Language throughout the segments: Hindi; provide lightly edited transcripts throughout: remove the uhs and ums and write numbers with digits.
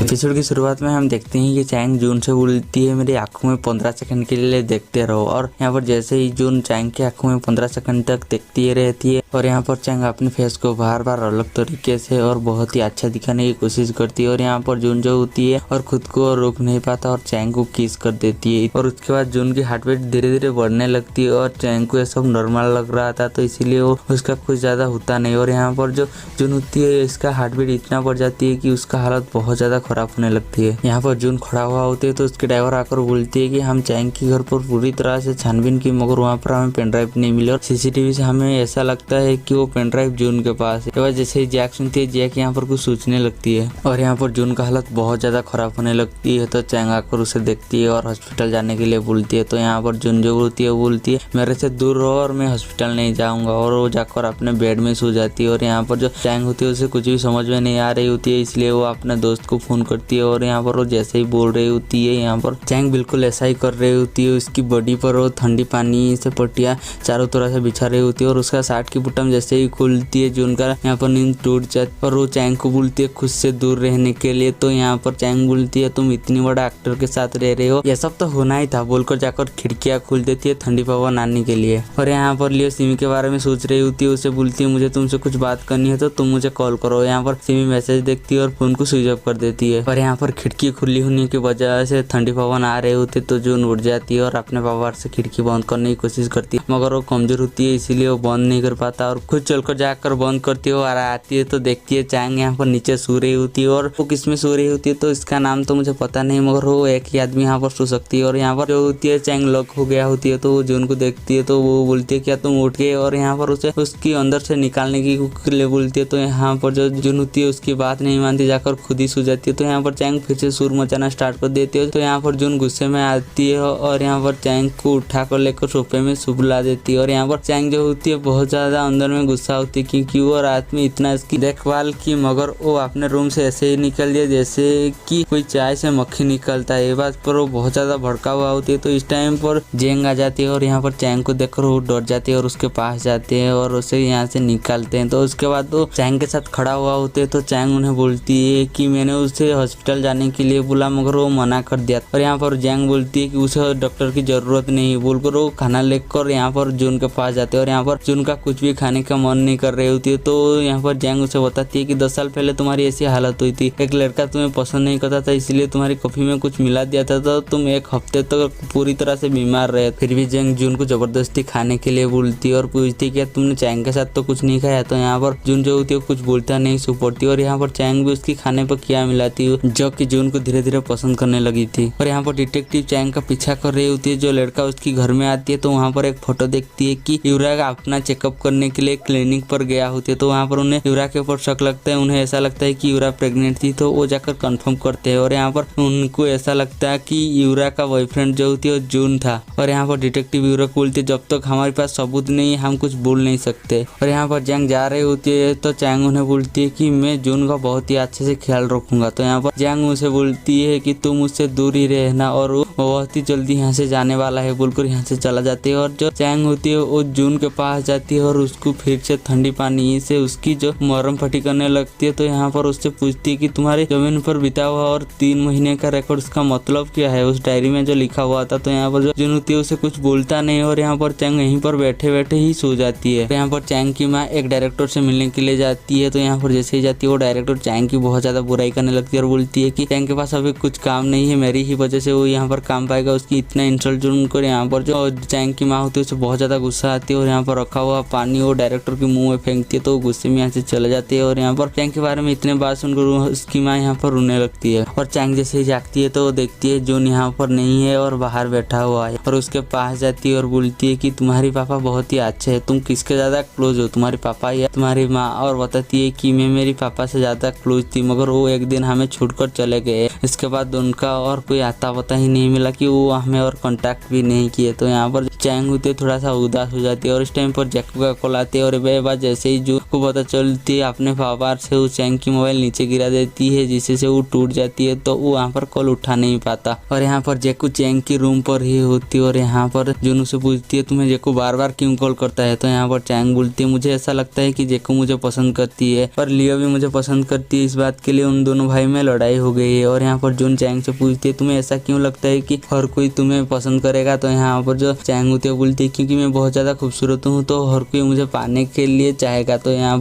एपिसोड की शुरुआत में हम देखते हैं कि चैंग जून से बोलती है मेरी आंखों में 15 सेकंड के लिए देखते रहो। और यहाँ पर जैसे ही जून चैंग की आंखों में 15 सेकंड तक देखती रहती है और यहाँ पर चैंग अपने फेस को बार बार अलग तरीके से और बहुत ही अच्छा दिखाने की कोशिश करती है। और यहाँ पर जून जो होती है और खुद को रोक नहीं पाता और चैंग को किस कर देती है। और उसके बाद जून की हार्ट बीट धीरे धीरे बढ़ने लगती है और चैंग को ये सब नॉर्मल लग रहा था, तो इसीलिए वो उसका कुछ ज्यादा होता नहीं। और यहाँ पर जो जून होती है इसका हार्ट बीट इतना बढ़ जाती है कि उसका हालत बहुत ज्यादा खराब होने लगती है। यहाँ पर जून खड़ा हुआ होती है तो उसके ड्राइवर आकर बोलती है कि हम चैंग के घर पर पूरी तरह से छानबीन की, मगर वहाँ पर हमें पेन ड्राइव नहीं मिली और सीसीटीवी से हमें ऐसा लगता है कि वो पेन ड्राइव जून के पास है। जैसे ही जैक सुनती है, जैक यहाँ पर कुछ सोचने लगती है और यहाँ पर जून का हालत बहुत ज्यादा खराब होने लगती है। तो चैंग आकर उसे देखती है और हॉस्पिटल जाने के लिए बोलती है। तो यहाँ पर जून जो बोलती है मेरे से दूर रहो और मैं हॉस्पिटल नहीं जाऊंगा। और वो जाकर अपने बेड में सो जाती है। और यहाँ पर जो चैंग होती है उसे कुछ भी समझ में नहीं आ रही होती है, इसलिए वो अपने दोस्त को फोन करती है। और यहाँ पर वो जैसे ही बोल रही होती है, यहाँ पर चैंग बिल्कुल ऐसा ही कर रही होती है। उसकी बॉडी पर वो ठंडी पानी से पट्टियां चारों तरह से बिछा रही होती है और उसका शर्ट की बटन जैसे ही खुलती है जून का यहाँ पर नींद टूट जाती और वो चैंग को बोलती है खुद से दूर रहने के लिए। तो यहाँ पर चैंग बोलती है तुम इतनी बड़ा एक्टर के साथ रह रहे हो, यह सब तो होना ही था, बोलकर जाकर खिड़कियां खोल देती है ठंडी पवन आने के लिए। और यहाँ पर लियो सिमी के बारे में सोच रही होती है, उसे बोलती है मुझे तुमसे कुछ बात करनी है तो तुम मुझे कॉल करो। यहाँ पर सिमी मैसेज देखती है और फोन को स्विच ऑफ कर देती है। और यहाँ पर खिड़की खुली होने की वजह से ठंडी पवन आ रहे होते तो जून उठ जाती है और अपने पावर से खिड़की बंद करने की कोशिश करती है, मगर वो कमजोर होती है इसीलिए वो बंद नहीं कर पाता और खुद चलकर जाकर बंद करती है। और आती है तो देखती है चैंग यहाँ पर नीचे सो रही होती है। और वो किसमें सो रही होती है तो इसका नाम तो मुझे पता नहीं, मगर वो एक ही आदमी यहाँ पर सो सकती है। और यहाँ पर जो होती है चैंग लॉक हो गया होती है तो वो जून को देखती है तो वो बोलती है क्या तुम उठ गए। और यहाँ पर उसे उसकी अंदर से निकालने की लिए बोलती है। तो यहाँ पर जो जून होती है उसकी बात नहीं मानती, जाकर खुद ही सो जाती है। तो यहाँ पर चैंग फिर से सुर मचाना स्टार्ट कर देती है। तो यहाँ पर जून गुस्से में आती है और यहाँ पर चैंग को उठाकर लेकर सोफे में सुला देती है। और यहाँ पर चैंग जो होती है बहुत ज्यादा अंदर में गुस्सा होती है क्योंकि वो रात में इतना इसकी देखभाल की, मगर वो अपने रूम से ऐसे ही निकल दिया जैसे कि कोई चाय से मक्खी निकलता है। ये बात पर वो बहुत ज्यादा भड़का हुआ होती है। तो इस टाइम पर जेंग आ जाती है और यहाँ पर चैंग को देखकर वो डर जाती है और उसके पास जाते हैं और उसे यहाँ से निकालते हैं। तो उसके बाद वो चैंग के साथ खड़ा हुआ होते हैं तो चैंग उन्हें बोलती है कि मैंने उसे हॉस्पिटल जाने के लिए बोला मगर वो मना कर दिया। और यहाँ पर जैंग बोलती है कि उसे डॉक्टर की जरूरत नहीं, बोलकर वो खाना लेकर यहाँ पर जून के पास जाते हैं। और यहाँ पर जून का कुछ भी खाने का मन नहीं कर रही होती है। तो यहाँ पर जैंग उसे बताती है कि 10 साल पहले तुम्हारी ऐसी हालत हुई थी, एक लड़का तुम्हें पसंद नहीं करता था इसलिए तुम्हारी कॉफी में कुछ मिला दिया था तो तुम एक हफ्ते तक पूरी तरह से बीमार रहे। फिर भी जैंग जून को जबरदस्ती खाने के लिए बोलती है और पूछती है कि तुमने चैंग के साथ तो कुछ नहीं खाया। तो यहाँ पर जून जो होती है कुछ बोलता नहीं, सो पड़ती है। और यहाँ पर चैंग भी उसकी खाने पर क्या मिलाती है जो कि जून को धीरे धीरे पसंद करने लगी थी। और यहाँ पर डिटेक्टिव चैंग का पीछा कर रही होती है। जो लड़का उसकी घर में आती है तो वहाँ पर एक फोटो देखती है कि यूरा अपना चेकअप करने के लिए क्लिनिक पर गया होती है। तो वहाँ पर उन्हें यूरा के ऊपर शक लगता है, उन्हें ऐसा लगता है कि यूरा प्रेग्नेंट थी तो वो जाकर कंफर्म करते हैं। और यहाँ पर उनको ऐसा लगता है कि यूरा का बॉयफ्रेंड जो होती है वो जून था। और यहाँ पर डिटेक्टिव यूरा को बोलती है जब तक हमारे पास सबूत नहीं हम कुछ बोल नहीं सकते। और यहाँ पर जैंग जा रही होती है तो चैंग उन्हें बोलती है कि मैं जून का बहुत ही अच्छे से ख्याल रखूंगा। तो यहाँ पर जैंग उसे बोलती है कि तुम मुझसे दूर ही रहना और वो बहुत ही जल्दी यहाँ से जाने वाला है, बोलकर यहाँ से चला जाती है। और जो चैंग होती है वो जून के पास जाती है और उसको फिर से ठंडी पानी से उसकी जो मरहम पट्टी करने लगती है। तो यहाँ पर उससे पूछती है कि तुम्हारी जमीन पर बिता हुआ और 3 महीने का रिकॉर्ड उसका मतलब क्या है, उस डायरी में जो लिखा हुआ था। तो यहाँ पर जो जून होती है उसे कुछ बोलता नहीं और यहाँ पर चैंग यहीं पर बैठे बैठे ही सो जाती है। यहाँ पर चैंग की माँ एक डायरेक्टर से मिलने के लिए जाती है। तो यहाँ पर जैसे ही जाती है वो डायरेक्टर चैंग की बहुत ज्यादा बुराई करने लगती है और बोलती है कि चैंग के पास अभी कुछ काम नहीं है, मेरी ही वजह से वो यहाँ पर काम पाएगा। उसकी इतना इंसल्ट सुनकर यहाँ पर जो चैंग की माँ होती है उसे बहुत ज्यादा गुस्सा आती है और यहाँ पर रखा हुआ पानी वो डायरेक्टर के मुंह में फेंकती है। तो गुस्से में यहाँ से चले जाती है। और यहाँ पर चैंग के बारे में इतने बात सुनकर उसकी माँ यहाँ पर रोने लगती है। और चैंग जैसे ही जागती है तो वो देखती है जून यहाँ पर नहीं है और बाहर बैठा हुआ है। और उसके पास जाती है और बोलती है कि तुम्हारी पापा बहुत ही अच्छे है, तुम किसके ज्यादा क्लोज हो, तुम्हारे पापा या तुम्हारी माँ। और बताती है कि मैं मेरी पापा से ज्यादा क्लोज थी मगर वो एक दिन हमें छोड़कर चले गए। इसके बाद उनका और कोई आता पता ही नहीं मिला कि वो हमें और कांटेक्ट भी नहीं किए। तो यहाँ पर चैंग होती है थोड़ा सा उदास हो जाती है। और इस टाइम पर जैकब का कॉल आती है और वह बात जैसे ही जून को पता चलती है अपने पापा से वो चैंग की मोबाइल नीचे गिरा देती है जिससे वो टूट जाती है। तो वो वहाँ पर कॉल उठा नहीं पाता। और यहाँ पर जैकू चैंग की रूम पर ही होती है और यहाँ पर जून से पूछती है तुम्हें जैकू बार बार क्यों कॉल करता है। तो यहाँ पर चैंग बोलती है मुझे ऐसा लगता है कि जैकू मुझे पसंद करती है और लियो भी मुझे पसंद करती है, इस बात के लिए उन दोनों भाई में में लड़ाई हो गई है। और यहाँ पर जून चैंग से पूछती है तुम्हें ऐसा क्यों लगता है कि हर कोई तुम्हें पसंद करेगा। तो यहाँ पर जो चैंग होती है बोलती है क्योंकि मैं बहुत ज्यादा खूबसूरत हूँ तो हर कोई मुझे पाने के लिए चाहेगा। तो यहाँ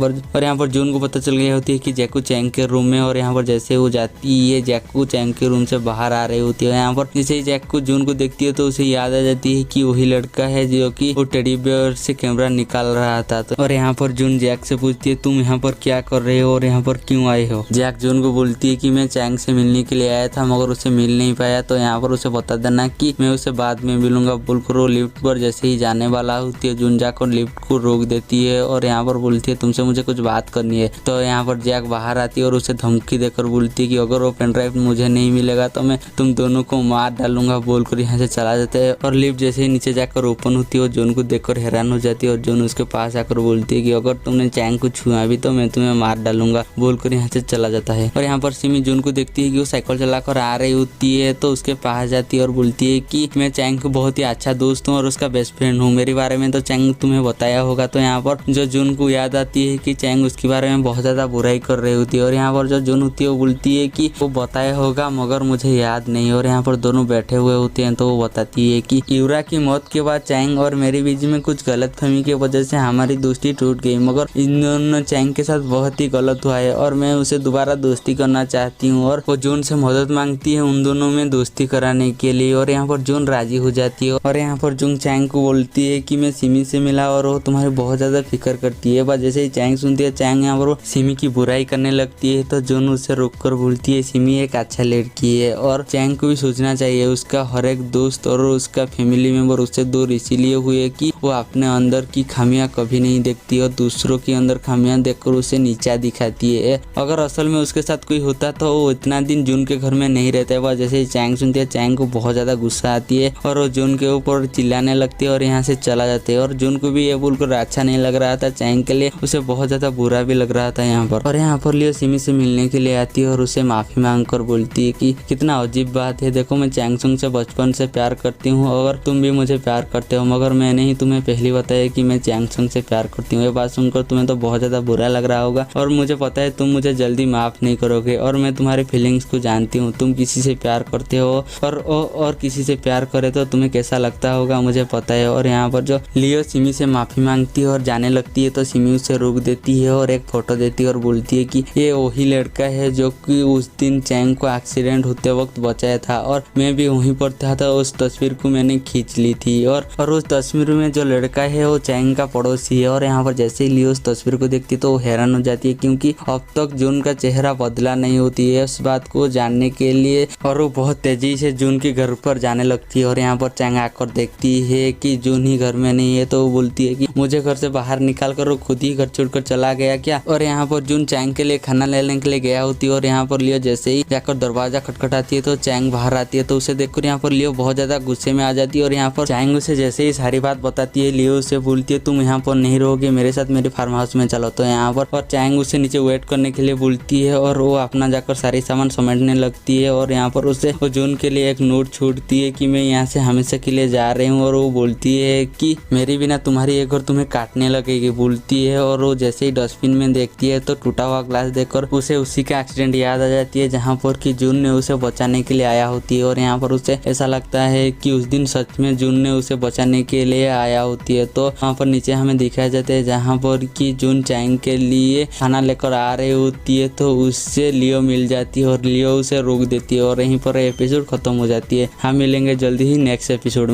पर जून को पता चल गया होती है कि जैकू चैंग के रूम में। और यहाँ पर जैसे वो जाती है जैकू चैंग के रूम से बाहर आ रही होती है। यहाँ पर जैसे ही जैकू जून को देखती है तो उसे याद आ जाती है कि वही लड़का है जो कि वो टेडी बियर से कैमरा निकाल रहा था। तो और यहाँ पर जून जैक से पूछती है तुम यहाँ पर क्या कर रहे हो और यहाँ पर क्यों आए हो। जैक जून को बोलती है कि मैं चैंग से मिलने के लिए आया था मगर उसे मिल नहीं पाया। तो यहाँ पर उसे बता देना कि मैं उसे बाद में मिलूंगा बोलकर वो लिफ्ट पर जैसे ही जाने वाला होती है जून जैक और लिफ्ट को रोक देती है। और यहाँ पर बोलती है तुमसे मुझे कुछ बात करनी है। तो यहाँ पर जैक बाहर आती है और उसे धमकी देकर बोलती है कि अगर वो पेन ड्राइव मुझे नहीं मिलेगा तो मैं तुम दोनों को मार डालूंगा बोलकर यहाँ से चला जाता है। और लिफ्ट जैसे ही नीचे जाकर ओपन होती है और जून को देखकर हैरान हो जाती है। और जून उसके पास आकर बोलती है कि अगर तुमने चैंग को छुआ भी तो मैं तुम्हें मार डालूंगा बोलकर यहाँ से चला जाता है। और यहाँ पर सिमी जून को देखती है कि वो साइकिल चलाकर आ रही होती है तो उसके पास जाती है और बोलती है कि मैं चैंग को बहुत ही अच्छा दोस्त हूँ और उसका बेस्ट फ्रेंड हूँ। मेरे बारे में तो चैंग तुम्हें बताया होगा। तो यहाँ पर जो जून को याद आती है कि चैंग उसके बारे में बहुत ज्यादा बुराई कर रही होती है। और यहाँ पर जो जून होती है वो बोलती है कि वो बताया होगा मगर मुझे याद नहीं। और यहाँ पर दोनों बैठे हुए होते हैं तो वो बताती है कि यूरा की मौत के बाद चैंग और मेरे बीच में कुछ गलतफहमी की वजह से हमारी दोस्ती टूट गई मगर इन दोनों चैंग के साथ बहुत ही गलत हुआ है और मैं उसे दोबारा दोस्ती करना चाहती हूँ। और वो जून से मदद मांगती है उन दोनों में दोस्ती कराने के लिए। और यहाँ पर जून राजी हो जाती है। और यहाँ पर जून चैंग को बोलती है कि मैं सिमी से मिला और वो तुम्हारी बहुत ज्यादा फिक्र करती है। बस जैसे ही चैंग सुनती है चैंग यहाँ पर सिमी की बुराई करने लगती है तो जून उससे रोककर बोलती है सिमी एक अच्छा लड़की है और चैंग को भी सोचना चाहिए उसका हर एक दोस्त और उसका फैमिली मेंबर उससे दूर इसीलिए हुए कि वो अपने अंदर की खामियां कभी नहीं देखती और दूसरों के अंदर खामियां देखकर उसे नीचा दिखाती है। अगर असल में उसके साथ कोई होता तो वो इतना दिन जून के घर में नहीं रहता। वह जैसे ही चैंग सुनती है चैंग को बहुत ज्यादा गुस्सा आती है और वो जून के ऊपर चिल्लाने लगती है और यहाँ से चला जाते हैं। और जून को भी ये बोलकर अच्छा नहीं लग रहा था चैंग के लिए उसे बहुत ज्यादा बुरा भी लग रहा था यहाँ पर। और यहाँ पर लियो सिमी से मिलने के लिए आती है और उसे माफी मांग कर बोलती है कि कितना अजीब बात है देखो मैं चैंग सुंग से बचपन से प्यार करती हूँ और तुम भी मुझे प्यार करते हो मगर मैंने ही तुम्हें पहली बताया कि मैं चैंग सुंग से प्यार करती हूँ। ये बात सुनकर तुम्हें तो बहुत ज्यादा बुरा लग रहा होगा और मुझे पता है तुम मुझे जल्दी माफ नहीं करोगे और मैं तुम्हारे फीलिंग्स को जानती हूँ। तुम किसी से प्यार करते हो और किसी से प्यार करे तो तुम्हें कैसा लगता होगा मुझे पता है। और यहाँ पर जो लियो सिमी से माफी मांगती है और जाने लगती है तो सिमी उसे रोक देती है और एक फोटो देती है और बोलती है कि ये वही लड़का है जो कि उस दिन चैंग को एक्सीडेंट होते वक्त बचाया था और मैं भी वहीं पर था तो उस तस्वीर को मैंने खींच ली थी। और उस तस्वीर में जो लड़का है वो चैंग का पड़ोसी है। और यहाँ पर जैसे ही लियो उस तस्वीर को देखती तो वो हैरान हो जाती है क्योंकि अब तक जून का चेहरा बदला नहीं होती है उस बात को जानने के लिए। और वो बहुत तेजी से जून के घर पर जाने लगती है। और यहाँ पर चैंग आकर देखती है कि जून ही घर में नहीं है तो वो बोलती है कि मुझे घर से बाहर निकाल कर वो खुद ही घर छोड़कर चला गया क्या। और यहाँ पर जून चैंग के लिए खाना लेने के लिए गया होती है। और यहाँ पर लियो जैसे ही जाकर दरवाजा खटखटाती है तो चैंग बाहर आती है तो उसे देखकर यहाँ पर लियो बहुत ज्यादा गुस्से में आ जाती है। और यहाँ पर चैंग उसे जैसे ही सारी बात बताती है लियो उसे बोलती है तुम यहाँ पर नहीं रहोगे मेरे साथ मेरे फार्म हाउस में चलो। तो यहाँ पर और चैंग उसे नीचे वेट करने के लिए बोलती है और वो अपना जाकर सारी सामान समेटने लगती है। और यहाँ पर उसे वो जून के लिए एक नोट छूटती है कि मैं यहाँ से हमेशा के लिए जा रही हूँ। और वो बोलती है कि मेरे बिना तुम्हारी एक घर तुम्हें काटने लगेगी बोलती है। और वो जैसे ही डस्टबिन में देखती है तो टूटा हुआ ग्लास देखकर उसे उसी का एक्सीडेंट याद आ जाती है जहाँ पर कि जून ने उसे बचाने के लिए आया होती है। और यहाँ पर उसे ऐसा लगता है कि उस दिन सच में जून ने उसे बचाने के लिए आया होती है। तो वहाँ पर नीचे हमें दिखाया जाता है जहाँ पर कि जून चैंग के लिए खाना लेकर आ रही होती है तो उससे लियो मिल जाती है और लियो उसे रोक देती है और यहीं पर एपिसोड खत्म हो जाती है। हम मिलेंगे जल्दी ही नेक्स्ट एपिसोड में।